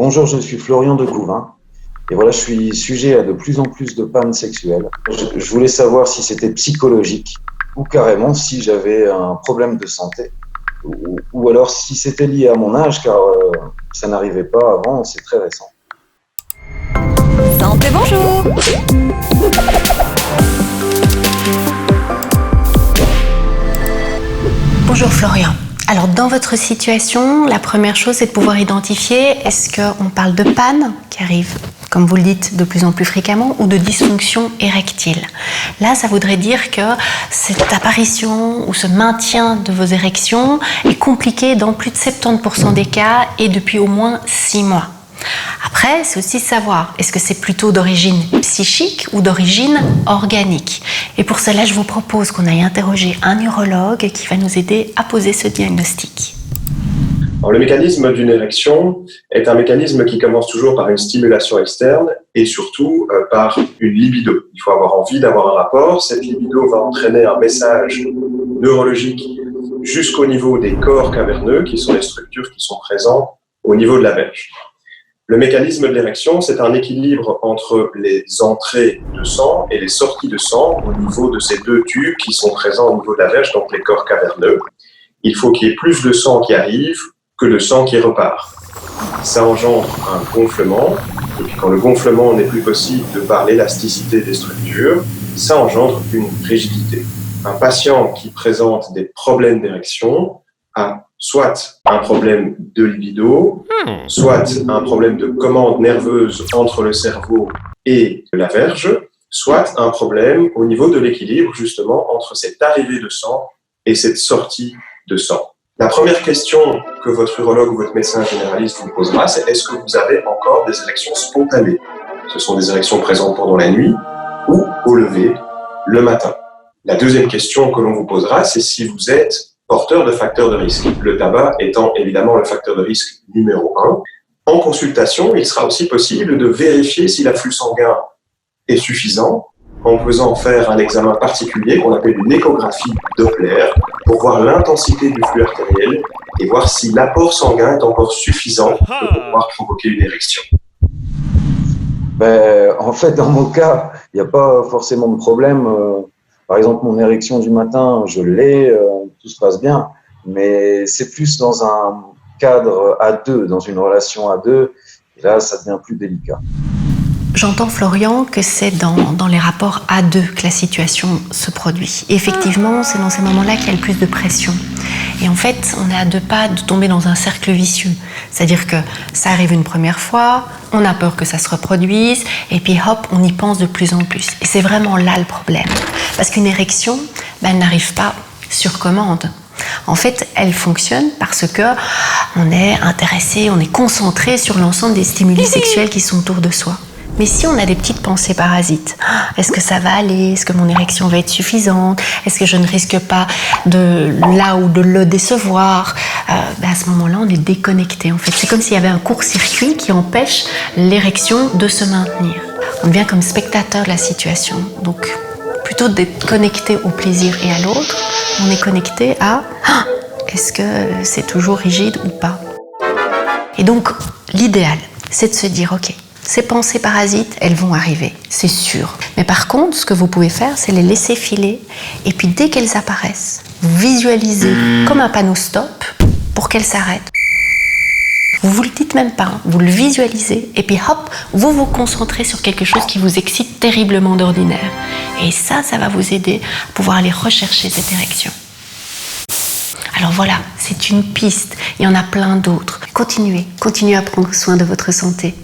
Bonjour, je suis Florian de Couvin. Et voilà, je suis sujet à de plus en plus de pannes sexuelles. Je voulais savoir si c'était psychologique ou carrément si j'avais un problème de santé. Ou alors si c'était lié à mon âge, car ça n'arrivait pas avant, c'est très récent. Santé, bonjour! Bonjour Florian. Alors dans votre situation, la première chose c'est de pouvoir identifier est-ce qu'on parle de panne qui arrive, comme vous le dites, de plus en plus fréquemment, ou de dysfonction érectile. Là, ça voudrait dire que cette apparition ou ce maintien de vos érections est compliqué dans plus de 70% des cas et depuis au moins 6 mois. Après, c'est aussi savoir, est-ce que c'est plutôt d'origine psychique ou d'origine organique? Et pour cela, je vous propose qu'on aille interroger un urologue qui va nous aider à poser ce diagnostic. Alors, le mécanisme d'une érection est un mécanisme qui commence toujours par une stimulation externe et surtout par une libido. Il faut avoir envie d'avoir un rapport. Cette libido va entraîner un message neurologique jusqu'au niveau des corps caverneux, qui sont les structures qui sont présentes au niveau de la verge. Le mécanisme de l'érection, c'est un équilibre entre les entrées de sang et les sorties de sang au niveau de ces deux tubes qui sont présents au niveau de la verge, donc les corps caverneux. Il faut qu'il y ait plus de sang qui arrive que de sang qui repart. Ça engendre un gonflement, et puis quand le gonflement n'est plus possible de par l'élasticité des structures, ça engendre une rigidité. Un patient qui présente des problèmes d'érection a soit un problème de libido, soit un problème de commande nerveuse entre le cerveau et la verge, soit un problème au niveau de l'équilibre justement entre cette arrivée de sang et cette sortie de sang. La première question que votre urologue ou votre médecin généraliste vous posera, c'est est-ce que vous avez encore des érections spontanées? Ce sont des érections présentes pendant la nuit ou au lever le matin. La deuxième question que l'on vous posera, c'est si vous êtes porteur de facteurs de risque, le tabac étant évidemment le facteur de risque numéro 1. En consultation, il sera aussi possible de vérifier si l'afflux sanguin est suffisant en faisant faire un examen particulier qu'on appelle une échographie Doppler pour voir l'intensité du flux artériel et voir si l'apport sanguin est encore suffisant pour pouvoir provoquer une érection. En fait, dans mon cas, il n'y a pas forcément de problème. Par exemple, mon érection du matin, je l'ai, tout se passe bien, mais c'est plus dans un cadre à deux, dans une relation à deux, et là, ça devient plus délicat. J'entends, Florian, que c'est dans les rapports à deux que la situation se produit. Et effectivement, c'est dans ces moments-là qu'il y a le plus de pression. Et en fait, on est à 2 pas de tomber dans un cercle vicieux. C'est-à-dire que ça arrive une première fois, on a peur que ça se reproduise, et puis hop, on y pense de plus en plus. Et c'est vraiment là le problème. Parce qu'une érection, elle n'arrive pas sur commande. En fait, elle fonctionne parce que on est intéressé, on est concentré sur l'ensemble des stimuli sexuels qui sont autour de soi. Mais si on a des petites pensées parasites, est-ce que ça va aller? Est-ce que mon érection va être suffisante? Est-ce que je ne risque pas de là ou de le décevoir? À ce moment-là, on est déconnecté. En fait, c'est comme s'il y avait un court-circuit qui empêche l'érection de se maintenir. On devient comme spectateur de la situation. Donc, plutôt d'être connecté au plaisir et à l'autre, on est connecté à est-ce que c'est toujours rigide ou pas? Et donc, l'idéal, c'est de se dire ok. Ces pensées parasites, elles vont arriver, c'est sûr. Mais par contre, ce que vous pouvez faire, c'est les laisser filer. Et puis dès qu'elles apparaissent, vous visualisez comme un panneau stop pour qu'elles s'arrêtent. Vous le dites même pas, vous le visualisez. Et puis hop, vous vous concentrez sur quelque chose qui vous excite terriblement d'ordinaire. Et ça va vous aider à pouvoir aller rechercher cette érection. Alors voilà, c'est une piste. Il y en a plein d'autres. Continuez à prendre soin de votre santé.